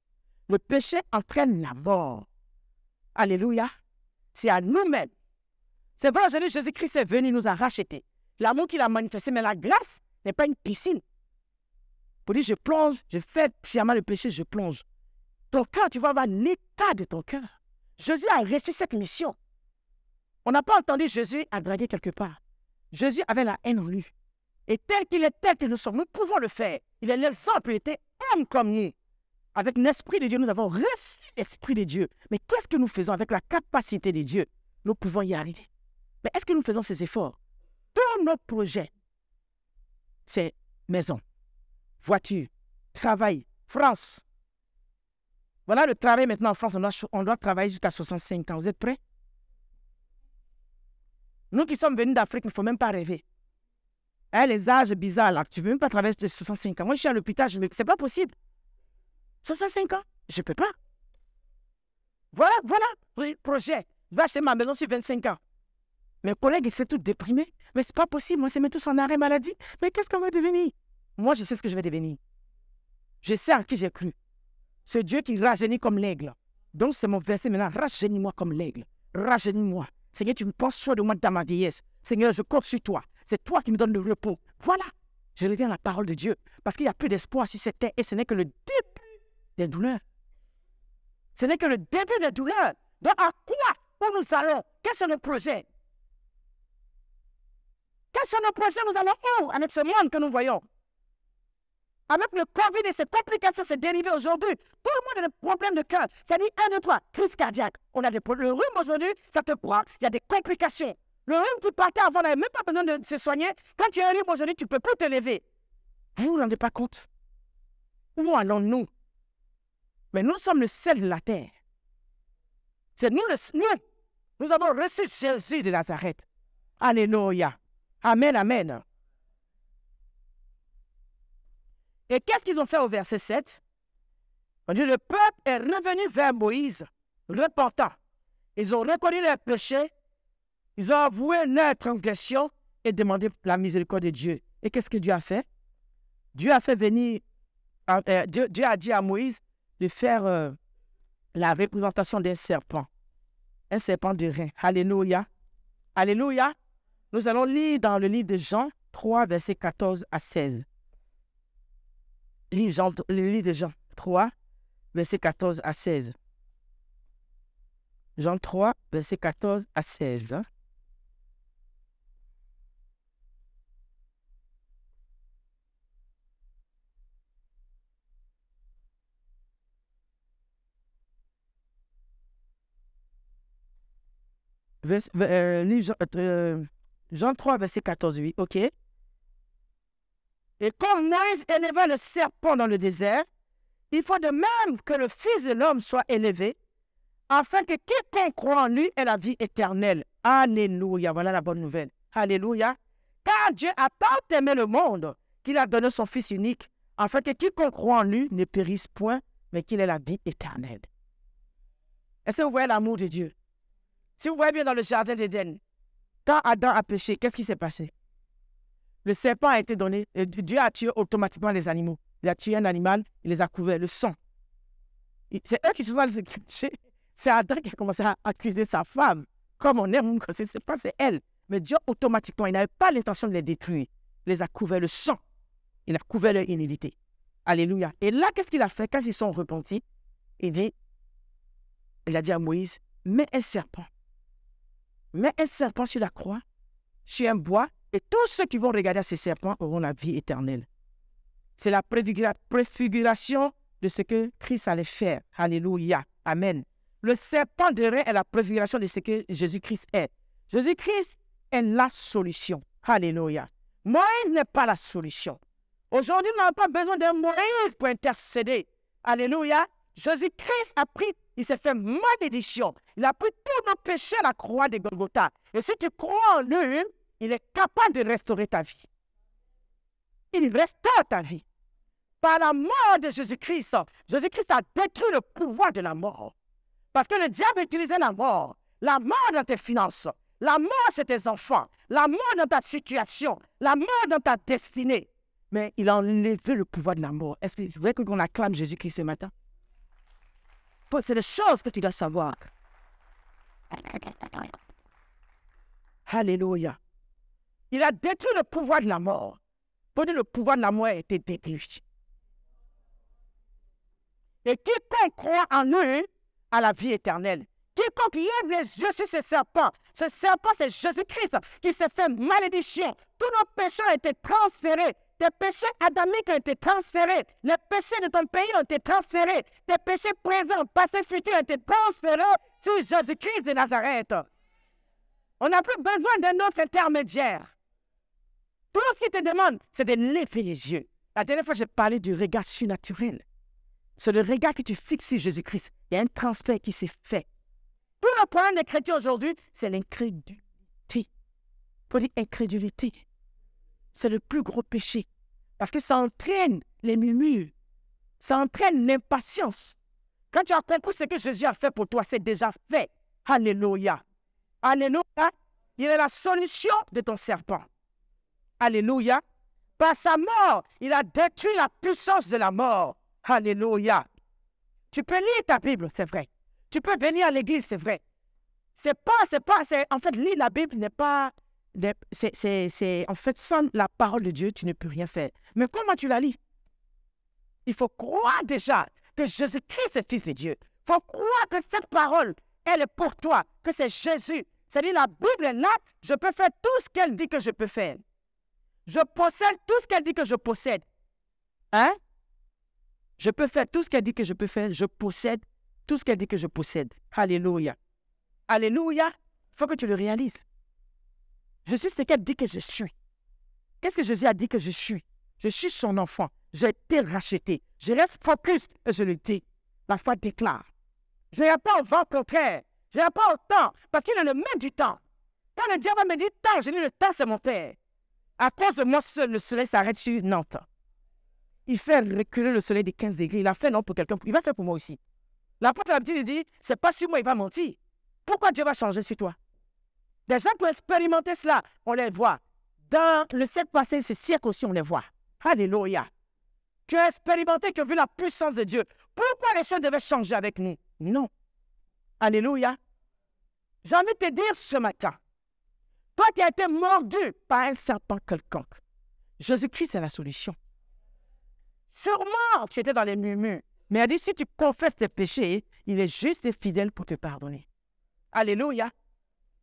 Le péché entraîne la mort. Alléluia. C'est à nous-mêmes. C'est vrai, aujourd'hui, Jésus-Christ est venu, nous a rachetés. L'amour qu'il a manifesté, mais la grâce n'est pas une piscine. Pour dire, je plonge, je fais sciemment le péché, je plonge. Ton cœur, tu vas voir l'état de ton cœur. Jésus a reçu cette mission. On n'a pas entendu Jésus à draguer quelque part. Jésus avait la haine en lui. Et tel qu'il est, tel que nous sommes, nous pouvons le faire. Il est l'exemple, il était homme comme nous. Avec l'Esprit de Dieu, nous avons reçu l'Esprit de Dieu. Mais qu'est-ce que nous faisons avec la capacité de Dieu? Nous pouvons y arriver. Mais est-ce que nous faisons ces efforts? Tous nos projets, c'est maison, voiture, travail, France. Voilà le travail maintenant en France. On doit travailler jusqu'à 65 ans. Vous êtes prêts? Nous qui sommes venus d'Afrique, il ne faut même pas rêver. Hein, les âges bizarres là, tu ne veux même pas travailler jusqu'à 65 ans. Moi, je suis à l'hôpital, ce n'est pas possible. 65 ans, je ne peux pas. Voilà, le projet. Je vais acheter ma maison sur 25 ans. Mes collègues, ils sont tous déprimés. Mais ce n'est pas possible, moi, c'est mis tous en arrêt maladie. Mais qu'est-ce qu'on va devenir? Moi, je sais ce que je vais devenir. Je sais à qui j'ai cru. C'est Dieu qui rajeunit comme l'aigle. Donc, c'est mon verset maintenant. Rajeunis-moi comme l'aigle. Rajeunis-moi. Seigneur, tu me penses soin de moi dans ma vieillesse. Seigneur, je compte sur toi. C'est toi qui me donnes le repos. Voilà. Je reviens à la parole de Dieu. Parce qu'il n'y a plus d'espoir sur cette terre. Et ce n'est que le début des douleurs. Ce n'est que le début des douleurs. Donc, à quoi où nous allons? Quels sont nos projets? Quels sont nos projets? Nous allons où avec ce monde que nous voyons? Avec le Covid et ses complications, c'est dérivé aujourd'hui. Tout le monde a des problèmes de cœur. C'est-à-dire, 1, 2, 3, crise cardiaque. On a des problèmes. Le rhume aujourd'hui, ça te prend. Il y a des complications. Le rhume qui partait avant, on n'avait même pas besoin de se soigner. Quand tu as un rhume aujourd'hui, tu ne peux plus te lever. Et vous ne vous rendez pas compte? Où allons-nous? Mais nous sommes le sel de la terre. C'est nous, nous avons reçu Jésus de Nazareth. Alléluia. Amen, amen. Et qu'est-ce qu'ils ont fait au verset 7? On dit, le peuple est revenu vers Moïse, repentant. Ils ont reconnu leurs péchés, ils ont avoué leur transgression et demandé la miséricorde de Dieu. Et qu'est-ce que Dieu a fait? Dieu a fait venir, Dieu a dit à Moïse de faire la représentation d'un serpent de rein. Alléluia. Alléluia. Nous allons lire dans le livre de Jean 3, versets 14 à 16. Le livre de Jean 3, versets 14 à 16. Jean 3, versets 14 à 16. Jean 3, verset 14, oui, ok. Et comme Moïse éleva le serpent dans le désert, il faut de même que le Fils de l'homme soit élevé, afin que quiconque croit en lui ait la vie éternelle. Alléluia, voilà la bonne nouvelle. Alléluia. Car Dieu a tant aimé le monde qu'il a donné son Fils unique, afin que quiconque croit en lui ne périsse point, mais qu'il ait la vie éternelle. Est-ce que vous voyez l'amour de Dieu? Si vous voyez bien dans le jardin d'Éden, quand Adam a péché, qu'est-ce qui s'est passé? Le serpent a été donné, et Dieu a tué automatiquement les animaux. Il a tué un animal, il les a couverts, le sang. C'est eux qui se sont les péchés. C'est Adam qui a commencé à accuser sa femme. Comme on aime, c'est pas c'est elle. Mais Dieu, automatiquement, il n'avait pas l'intention de les détruire. Il les a couverts le sang. Il a couvert leur inébité. Alléluia. Et là, qu'est-ce qu'il a fait quand ils sont repentis? Il a dit à Moïse, mets un serpent. Mets un serpent sur la croix, sur un bois, et tous ceux qui vont regarder ces serpents auront la vie éternelle. C'est la préfiguration de ce que Christ allait faire. Alléluia. Amen. Le serpent de Ré est la préfiguration de ce que Jésus-Christ est. Jésus-Christ est la solution. Alléluia. Moïse n'est pas la solution. Aujourd'hui, nous n'avons pas besoin d'un Moïse pour intercéder. Alléluia. Jésus-Christ a pris, il s'est fait malédiction. Il a pris tous nos péchés à la croix de Golgotha. Et si tu crois en lui, il est capable de restaurer ta vie. Il restaure ta vie. Par la mort de Jésus-Christ, Jésus-Christ a détruit le pouvoir de la mort. Parce que le diable utilisait la mort dans tes finances, la mort chez tes enfants, la mort dans ta situation, la mort dans ta destinée. Mais il a enlevé le pouvoir de la mort. Est-ce que vous voulez qu'on acclame Jésus-Christ ce matin? C'est des choses que tu dois savoir. Alléluia. Il a détruit le pouvoir de la mort. Pour dire le pouvoir de la mort a été détruit. Et quiconque croit en lui a la vie éternelle. Quiconque lève les yeux sur ce serpent c'est Jésus-Christ qui s'est fait malédiction. Tous nos péchés ont été transférés. Tes péchés adamiques ont été transférés. Les péchés de ton pays ont été transférés. Tes péchés présents, passés, futurs ont été transférés sur Jésus-Christ de Nazareth. On n'a plus besoin d'un autre intermédiaire. Tout ce qu'il te demande, c'est de lever les yeux. La dernière fois, j'ai parlé du regard surnaturel. C'est le regard que tu fixes sur Jésus-Christ. Il y a un transfert qui s'est fait. Tout le problème des chrétiens aujourd'hui, c'est l'incrédulité. Pour dire incrédulité, c'est le plus gros péché. Parce que ça entraîne les murmures. Ça entraîne l'impatience. Quand tu as compris ce que Jésus a fait pour toi, c'est déjà fait. Alléluia. Alléluia. Il est la solution de ton serpent. Alléluia. Par sa mort, il a détruit la puissance de la mort. Alléluia. Tu peux lire ta Bible, c'est vrai. Tu peux venir à l'église, c'est vrai. En fait, lire la Bible n'est pas... En fait, sans la parole de Dieu, tu ne peux rien faire. Mais comment tu la lis? Il faut croire déjà que Jésus-Christ est Fils de Dieu. Il faut croire que cette parole, elle est pour toi, que c'est Jésus. C'est-à-dire, la Bible est là, je peux faire tout ce qu'elle dit que je peux faire. Je possède tout ce qu'elle dit que je possède. Hein? Je peux faire tout ce qu'elle dit que je peux faire. Je possède tout ce qu'elle dit que je possède. Alléluia. Alléluia. Il faut que tu le réalises. Je suis ce qu'elle dit que je suis. Qu'est-ce que Jésus a dit que je suis? Je suis son enfant. J'ai été racheté. Je reste focus et je le dis. La foi déclare. Je n'irai pas au vent contraire. Je n'irai pas au temps parce qu'il est le maître du temps. Quand le diable me dit temps, je dis le temps c'est mon père. À cause de moi, le soleil s'arrête sur Nantes. Il fait reculer le soleil de 15 degrés. Il a fait non pour quelqu'un. Il va faire pour moi aussi. L'apôtre a dit, c'est pas sur moi, il va mentir. Pourquoi Dieu va changer sur toi? Des gens pour expérimenter cela, on les voit. Dans le siècle passé, ce siècle aussi, on les voit. Alléluia. Tu as expérimenté, tu as vu la puissance de Dieu. Pourquoi les choses devaient changer avec nous? Non. Alléluia. J'ai envie de te dire ce matin, toi qui as été mordu par un serpent quelconque, Jésus-Christ est la solution. Sûrement, tu étais dans les murmures. Mais il dit, si tu confesses tes péchés, il est juste et fidèle pour te pardonner. Alléluia.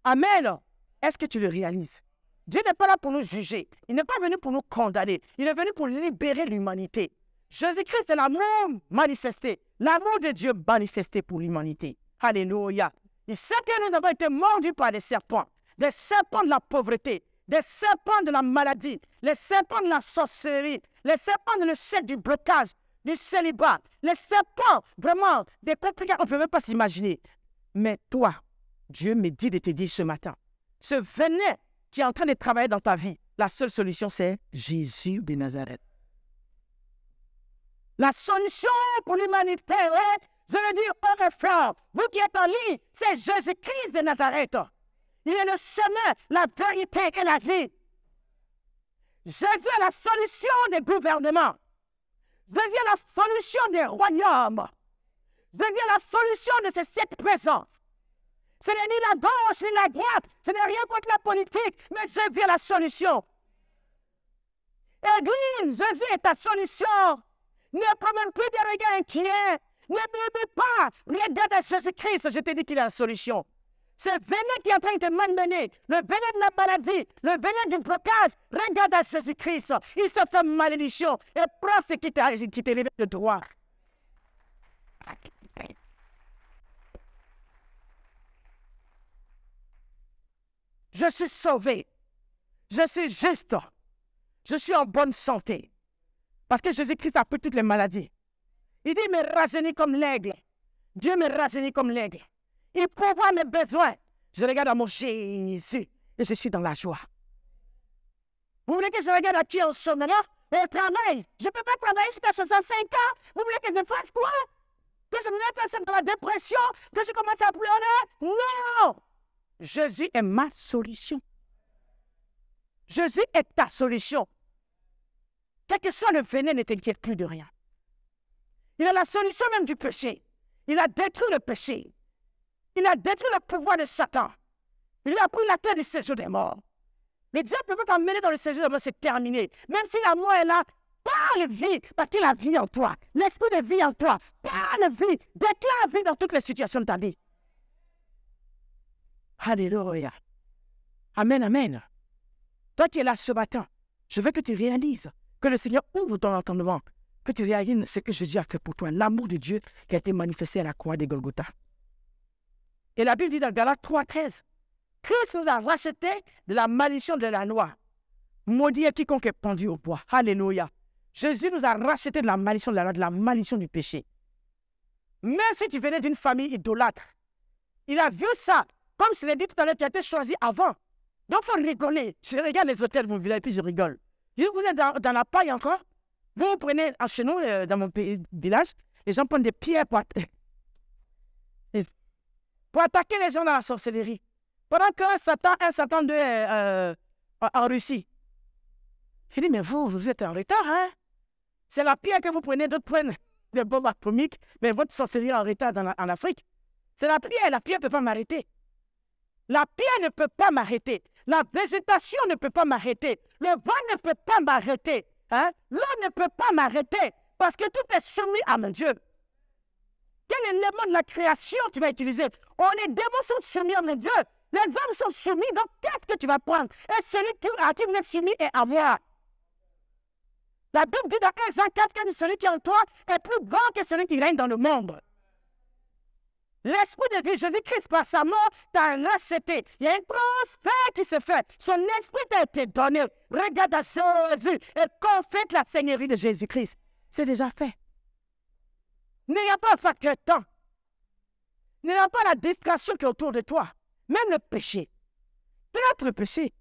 Amen. Est-ce que tu le réalises? Dieu n'est pas là pour nous juger. Il n'est pas venu pour nous condamner. Il est venu pour libérer l'humanité. Jésus-Christ est l'amour manifesté. L'amour de Dieu manifesté pour l'humanité. Alléluia. Il sait que nous avons été mordus par des serpents de la pauvreté, des serpents de la maladie, les serpents de la sorcellerie, les serpents de l'échec du blocage, du célibat, les serpents, vraiment, des complications, on ne peut même pas s'imaginer. Mais toi, Dieu me dit de te dire ce matin, ce venin qui est en train de travailler dans ta vie, la seule solution, c'est Jésus de Nazareth. La solution pour l'humanité, je veux dire, frères et frères, vous qui êtes en ligne, c'est Jésus-Christ de Nazareth. Il est le chemin, la vérité et la vie. Jésus est la solution des gouvernements. Jésus est la solution des royaumes. Jésus est la solution de ce siècle présent. Ce n'est ni la gauche ni la droite, ce n'est rien contre la politique, mais Jésus est la solution. Église, Jésus est ta solution. Ne promène plus des regards inquiets. Ne murmure pas. Regarde à Jésus-Christ, je t'ai dit qu'il est la solution. Ce venin qui est en train de te malmener, le venin de la maladie, le venin du blocage, regarde à Jésus-Christ. Il se fait malédiction et prends ce qui t'élève de droit. Je suis sauvé. Je suis juste. Je suis en bonne santé. Parce que Jésus-Christ a pris toutes les maladies. Il dit, il me rajeunit comme l'aigle. Dieu me rajeunit comme l'aigle. Il pourvoit mes besoins. Je regarde à mon Jésus et je suis dans la joie. Vous voulez que je regarde à qui en ce moment? Au travail. Je ne peux pas travailler jusqu'à 65 ans. Vous voulez que je fasse quoi? Que je me mette dans la dépression? Que je commence à pleurer? Non! Jésus est ma solution. Jésus est ta solution. Quel que soit le venin, ne t'inquiète plus de rien. Il est la solution même du péché. Il a détruit le péché. Il a détruit le pouvoir de Satan. Il a pris la clé du séjour des morts. Mais Dieu peut pas t'emmener dans le séjour des morts, c'est terminé. Même si la mort est là, parle vie, parce qu'il a vie en toi. L'esprit de vie en toi. Parle vie. Déclare vie dans toutes les situations de ta vie. Alléluia. Amen, amen. Toi qui es là ce matin, je veux que tu réalises que le Seigneur ouvre ton entendement, que tu réalises ce que Jésus a fait pour toi, l'amour de Dieu qui a été manifesté à la croix de Golgotha. Et la Bible dit dans Galates 3,13, Christ nous a rachetés de la malédiction de la loi. Maudit est quiconque est pendu au bois. Alléluia. Jésus nous a rachetés de la malédiction de la loi, de la malédiction du péché. Même si tu venais d'une famille idolâtre, il a vu ça. Comme je l'ai dit tout à l'heure, tu as été choisi avant. Donc, il faut rigoler. Je regarde les hôtels, mon village, et puis je rigole. Vous êtes dans la paille encore. Vous prenez, chez nous, dans mon village, les gens prennent des pierres pour attaquer les gens dans la sorcellerie. Pendant qu'un Satan en Russie. Je dis, mais vous êtes en retard, hein? C'est la pierre que vous prenez, d'autres prennent des bombes atomiques, mais votre sorcellerie est en retard en Afrique. C'est la pierre ne peut pas m'arrêter. La pierre ne peut pas m'arrêter. La végétation ne peut pas m'arrêter. Le vent ne peut pas m'arrêter. Hein? L'eau ne peut pas m'arrêter parce que tout est soumis à mon Dieu. Quel élément de la création tu vas utiliser? Les démons sont soumis à mon Dieu. Les hommes sont soumis. Donc, qu'est-ce que tu vas prendre? Et celui à qui vous êtes soumis est à moi. La Bible dit dans 1 Jean 4 que celui qui est en toi est plus grand que celui qui règne dans le monde. L'esprit de vie, Jésus-Christ, par sa mort, t'a racheté. Il y a un transfert qui se fait. Son esprit t'a été donné. Regarde à Jésus et confesse la seigneurie de Jésus-Christ. C'est déjà fait. Il n'y a pas un facteur temps. Il n'y a pas la distraction qui est autour de toi. Même le péché. Traite le péché.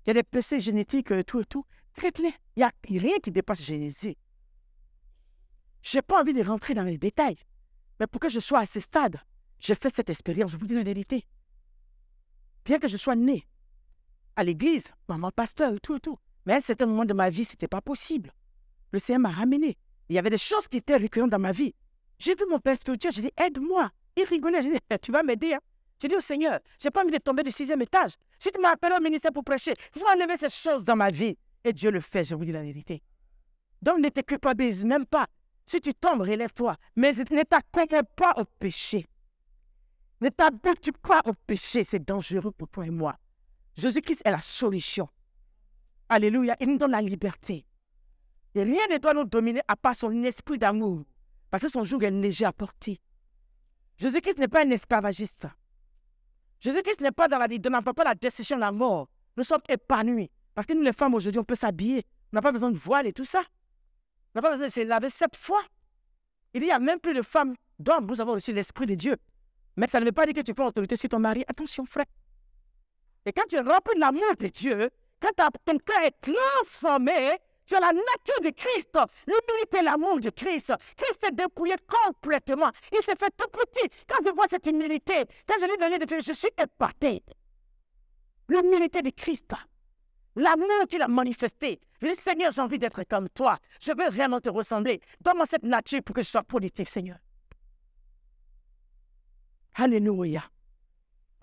Il y a des péchés génétiques, tout et tout. Traite-les. Il n'y a rien qui dépasse Jésus. Je n'ai pas envie de rentrer dans les détails. Mais pour que je sois à ce stade, j'ai fait cette expérience, je vous dis la vérité. Bien que je sois né à l'église, maman pasteur et tout et tout. Mais à un certain moment de ma vie, ce n'était pas possible. Le Seigneur m'a ramené. Il y avait des choses qui étaient récurrentes dans ma vie. J'ai vu mon père spirituel, j'ai dit, aide-moi. Il rigolait, j'ai dit, tu vas m'aider. Hein? J'ai dit au Seigneur, je n'ai pas envie de tomber du 6e étage. Si tu m'as appelé au ministère pour prêcher, il faut enlever ces choses dans ma vie. Et Dieu le fait, je vous dis la vérité. Donc ne te culpabilise même pas. Si tu tombes, relève-toi. Mais ne t'accroche pas au péché. Ne t'habitue pas au péché. C'est dangereux pour toi et moi. Jésus-Christ est la solution. Alléluia. Il nous donne la liberté. Et rien ne doit nous dominer à part son esprit d'amour. Parce que son joug est léger à porter. Jésus-Christ n'est pas un esclavagiste. Jésus-Christ n'est pas dans la destruction de la mort. Nous sommes épanouis. Parce que nous, les femmes, aujourd'hui, on peut s'habiller. On n'a pas besoin de voile et tout ça. On n'a pas besoin de se laver 7 fois. Il n'y a même plus de femmes d'hommes. Nous avons reçu l'Esprit de Dieu. Mais ça ne veut pas dire que tu prends autorité sur ton mari. Attention, frère. Et quand tu es rempli de l'amour de Dieu, quand ton cœur est transformé, Tu as la nature de Christ, l'humilité et l'amour de Christ. Christ s'est dépouillé complètement. Il s'est fait tout petit. Quand je vois cette humilité, quand je lui ai donné de faire, je suis épaté. L'humilité de Christ. L'amour qu'il a manifesté. Je dis, Seigneur, j'ai envie d'être comme toi. Je veux vraiment te ressembler. Donne-moi cette nature pour que je sois productif, Seigneur. Alléluia.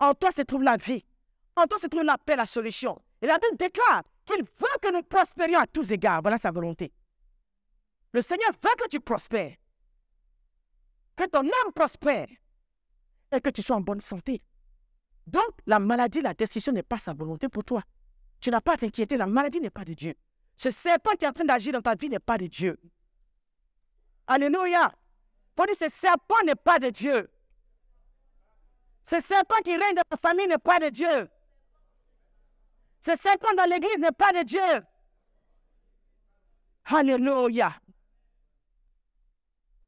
En toi se trouve la vie. En toi se trouve la paix, la solution. Et la Bible déclare qu'il veut que nous prospérions à tous égards. Voilà sa volonté. Le Seigneur veut que tu prospères. Que ton âme prospère. Et que tu sois en bonne santé. Donc, la maladie, la destruction n'est pas sa volonté pour toi. Tu n'as pas à t'inquiéter, la maladie n'est pas de Dieu. Ce serpent qui est en train d'agir dans ta vie n'est pas de Dieu. Alléluia. Pour dire, ce serpent n'est pas de Dieu. Ce serpent qui règne dans ta famille n'est pas de Dieu. Ce serpent dans l'église n'est pas de Dieu. Alléluia.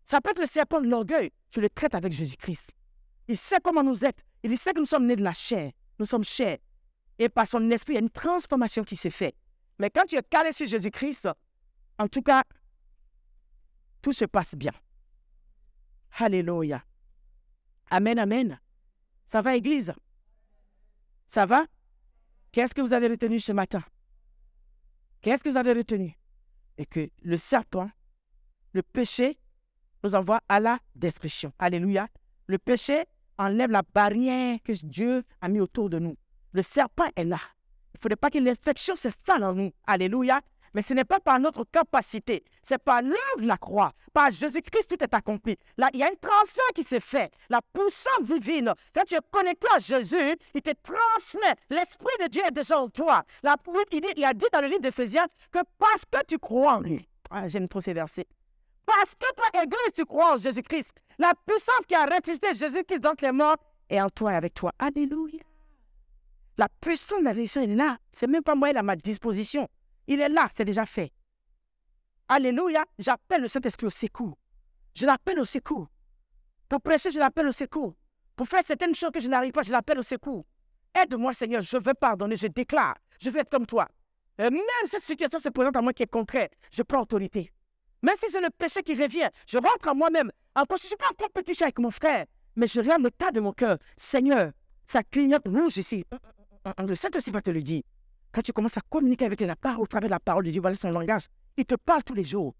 Ça peut être le serpent de l'orgueil. Tu le traites avec Jésus-Christ. Il sait comment nous êtes. Il sait que nous sommes nés de la chair. Nous sommes chairs. Et par son esprit, il y a une transformation qui s'est faite. Mais quand tu es calé sur Jésus-Christ, en tout cas, tout se passe bien. Alléluia. Amen, amen. Ça va, Église? Ça va? Qu'est-ce que vous avez retenu ce matin? Qu'est-ce que vous avez retenu? Et que le serpent, le péché, nous envoie à la destruction. Alléluia. Le péché enlève la barrière que Dieu a mis autour de nous. Le serpent est là. Il ne faudrait pas que l'infection s'installe en nous. Alléluia. Mais ce n'est pas par notre capacité. C'est par l'œuvre de la croix. Par Jésus-Christ, tout est accompli. Là, il y a un transfert qui s'est fait. La puissance divine. Quand tu es connecté à Jésus, il te transmet. L'Esprit de Dieu est déjà en toi. Il a dit dans le livre d'Éphésiens que parce que tu crois en lui. J'aime trop ces versets. Parce que toi, Église, tu crois en Jésus-Christ. La puissance qui a ressuscité Jésus-Christ dans les morts est en toi et avec toi. Alléluia. La puissance de la résurrection est là. Ce n'est même pas moi, il est à ma disposition. Il est là, c'est déjà fait. Alléluia. J'appelle le Saint-Esprit au secours. Je l'appelle au secours. Pour prêcher, je l'appelle au secours. Pour faire certaines choses que je n'arrive pas, je l'appelle au secours. Aide-moi, Seigneur, je veux pardonner, je déclare. Je veux être comme toi. Et même si cette situation se présente à moi qui est contraire, je prends autorité. Même si c'est le péché qui revient, je rentre en moi-même. Encore, je ne suis pas en compétition avec mon frère, mais je regarde le tas de mon cœur. Seigneur, ça clignote rouge ici. Le Saint-Esprit va te le dire. Quand tu commences à communiquer avec la parole, au travers de la parole de Dieu, voilà son langage, il te parle tous les jours.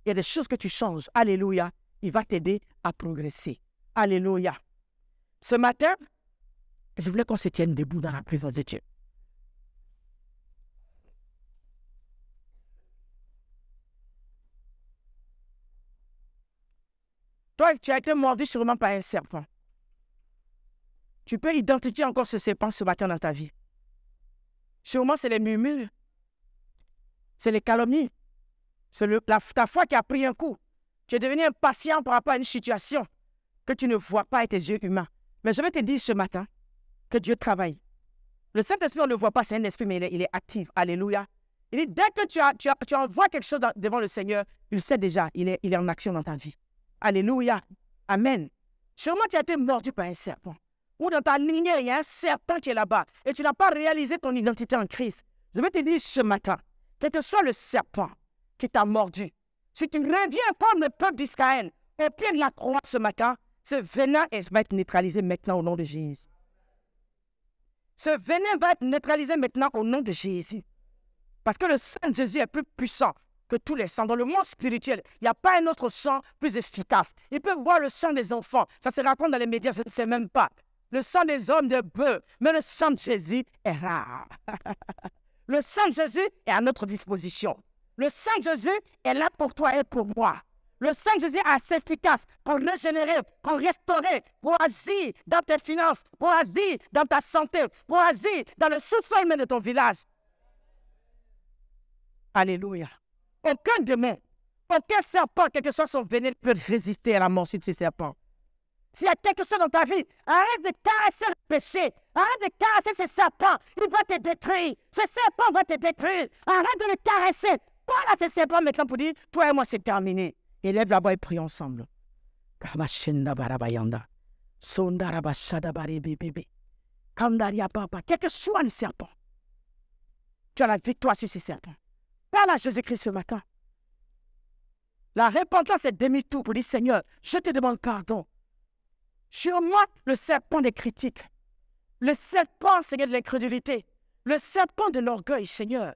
Il y a des choses que tu changes. Alléluia. Il va t'aider à progresser. Alléluia. Ce matin, je voulais qu'on se tienne debout dans la présence de Dieu. Toi, tu as été mordu sûrement par un serpent. Tu peux identifier encore ce serpent ce matin dans ta vie. Sûrement, c'est les murmures. C'est les calomnies. C'est ta foi qui a pris un coup. Tu es devenu impatient par rapport à une situation que tu ne vois pas avec tes yeux humains. Mais je vais te dire ce matin que Dieu travaille. Le Saint-Esprit, on ne le voit pas, c'est un esprit, mais il est actif. Alléluia. Il dit, dès que tu envoies quelque chose devant le Seigneur, il sait déjà, il est en action dans ta vie. Alléluia. Amen. Sûrement, tu as été mordu par un serpent. Ou dans ta lignée, il y a un serpent qui est là-bas. Et tu n'as pas réalisé ton identité en Christ. Je vais te dire ce matin, quel que soit le serpent qui t'a mordu, si tu reviens comme le peuple d'Israël au pied de la croix ce matin, ce venin va être neutralisé maintenant au nom de Jésus. Ce venin va être neutralisé maintenant au nom de Jésus. Parce que le sang de Jésus est plus puissant que tous les sangs. Dans le monde spirituel, il n'y a pas un autre sang plus efficace. Ils peuvent voir le sang des enfants. Ça se raconte dans les médias, je ne sais même pas. Le sang des hommes de bœuf. Mais le sang de Jésus est rare. Le sang de Jésus est à notre disposition. Le sang de Jésus est là pour toi et pour moi. Le sang de Jésus est assez efficace pour régénérer, pour restaurer, pour agir dans tes finances, pour agir dans ta santé, pour agir dans le sous-sol même de ton village. Alléluia. Aucun démon, aucun serpent, quel que soit son venin, peut résister à la morsure de ces serpents. S'il y a quelque chose dans ta vie, arrête de caresser le péché. Arrête de caresser ce serpent. Il va te détruire. Ce serpent va te détruire. Arrête de le caresser. Parle à ce serpent maintenant pour dire, toi et moi, c'est terminé. Et lève la voix et prie ensemble. Quel que soit le serpent, tu as la victoire sur ce serpent. parle à Jésus-Christ ce matin. La repentance est demi-tour pour dire, Seigneur, je te demande pardon. Sur moi, le serpent des critiques, le serpent, Seigneur, de l'incrédulité, le serpent de l'orgueil, Seigneur,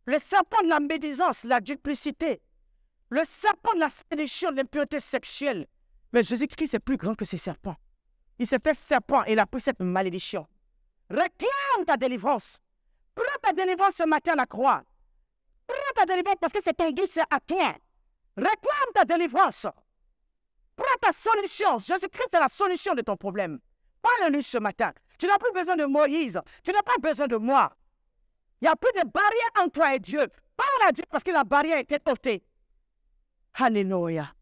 le serpent de la médisance, la duplicité, le serpent de la séduction, de l'impureté sexuelle. Mais Jésus-Christ est plus grand que ces serpents. Il s'est fait serpent et il a pris cette malédiction. Réclame ta délivrance. Prends ta délivrance ce matin à la croix. Prends ta délivrance parce que c'est ton Dieu, c'est à toi. Réclame ta délivrance. Prends ta solution. Jésus-Christ est la solution de ton problème. Parle-lui ce matin. Tu n'as plus besoin de Moïse. Tu n'as pas besoin de moi. Il n'y a plus de barrière entre toi et Dieu. Parle à Dieu parce que la barrière a été ôtée. Alléluia.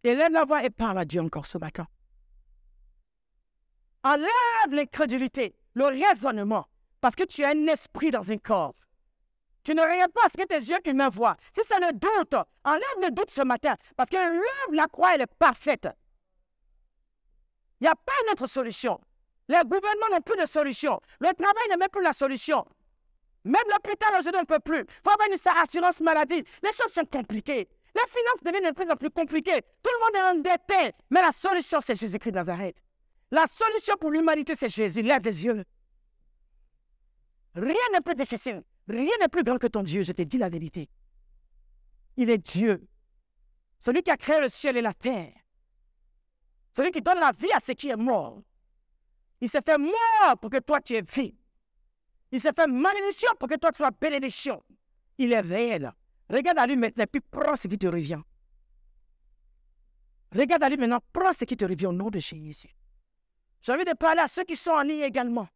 Élève la voix et parle à Dieu encore ce matin. Enlève l'incrédulité, le raisonnement, parce que tu as un esprit dans un corps. Tu ne regardes pas ce que tes yeux humains voient. Si c'est le doute, enlève le doute ce matin, parce que l'œuvre de la croix, elle est parfaite. Il n'y a pas une autre solution. Les gouvernements n'ont plus de solution. Le travail n'est même plus la solution. Même l'hôpital aujourd'hui ne peut plus. Il faut avoir une assurance maladie. Les choses sont compliquées. Les finances deviennent de plus en plus compliquées. Tout le monde est endetté. Mais la solution, c'est Jésus-Christ de Nazareth. La solution pour l'humanité, c'est Jésus. Lève les yeux. Rien n'est plus difficile. Rien n'est plus grand que ton Dieu. Je te dis la vérité. Il est Dieu. Celui qui a créé le ciel et la terre. Celui qui donne la vie à ce qui est mort. Il s'est fait mort pour que toi tu aies vie. Il s'est fait malédiction pour que toi tu sois bénédiction. Il est réel. Regarde à lui maintenant, puis prends ce qui te revient. Regarde à lui maintenant, prends ce qui te revient au nom de Jésus. J'ai envie de parler à ceux qui sont en ligne également.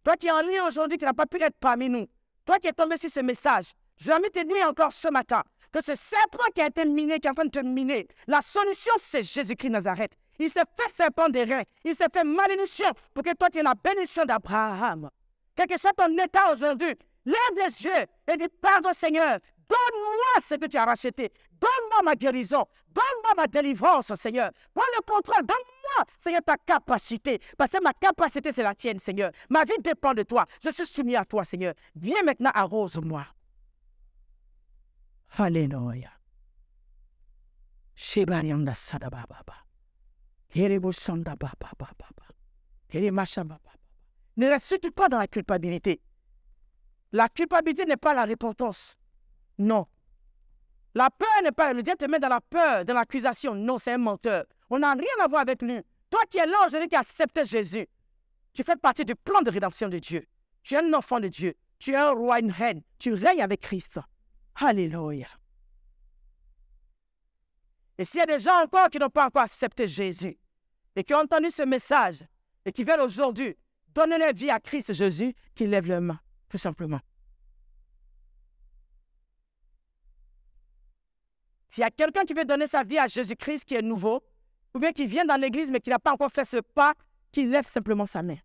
Toi qui es en ligne aujourd'hui, qui n'as pas pu être parmi nous. Toi qui es tombé sur ce message. J'ai envie de te dire encore ce matin que ce serpent qui a été miné, qui est en train de te miner, la solution c'est Jésus-Christ de Nazareth. Il s'est fait serpent des reins. Il s'est fait malédiction pour que toi tu aies la bénédiction d'Abraham. Quel que soit ton état aujourd'hui, lève les yeux et dis pardon Seigneur. Donne-moi ce que tu as racheté. Donne-moi ma guérison. Donne-moi ma délivrance, Seigneur. Prends le contrôle. Donne-moi, Seigneur, ta capacité. Parce que ma capacité, c'est la tienne, Seigneur. Ma vie dépend de toi. Je suis soumis à toi, Seigneur. Viens maintenant, arrose-moi. Alléluia. Shebarianda sadababa. Herebosanda baba baba. Heremashaba baba. Ne reste pas dans la culpabilité. La culpabilité n'est pas la repentance. Non. La peur n'est pas... Le diable te met dans la peur, dans l'accusation. Non, c'est un menteur. On n'a rien à voir avec lui. Toi qui es là aujourd'hui, qui as accepté Jésus, tu fais partie du plan de rédemption de Dieu. Tu es un enfant de Dieu. Tu es un roi, une reine. Tu règnes avec Christ. Alléluia. Et s'il y a des gens encore qui n'ont pas encore accepté Jésus et qui ont entendu ce message et qui veulent aujourd'hui donner leur vie à Christ Jésus, qu'ils lèvent leurs mains, tout simplement. S'il y a quelqu'un qui veut donner sa vie à Jésus-Christ qui est nouveau, ou bien qui vient dans l'église mais qui n'a pas encore fait ce pas, qu'il lève simplement sa main.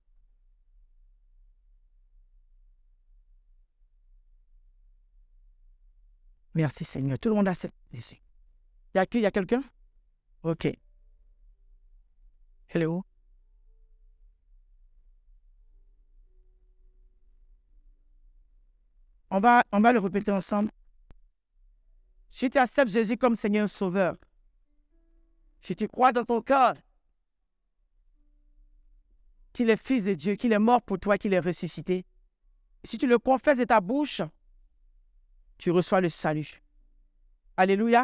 Merci Seigneur. Tout le monde a accepté ici. Il y a qui? Il y a quelqu'un? Ok. Hello. On va le répéter ensemble. Si tu acceptes Jésus comme Seigneur Sauveur, si tu crois dans ton cœur qu'il est Fils de Dieu, qu'il est mort pour toi, qu'il est ressuscité, si tu le confesses de ta bouche, tu reçois le salut. Alléluia.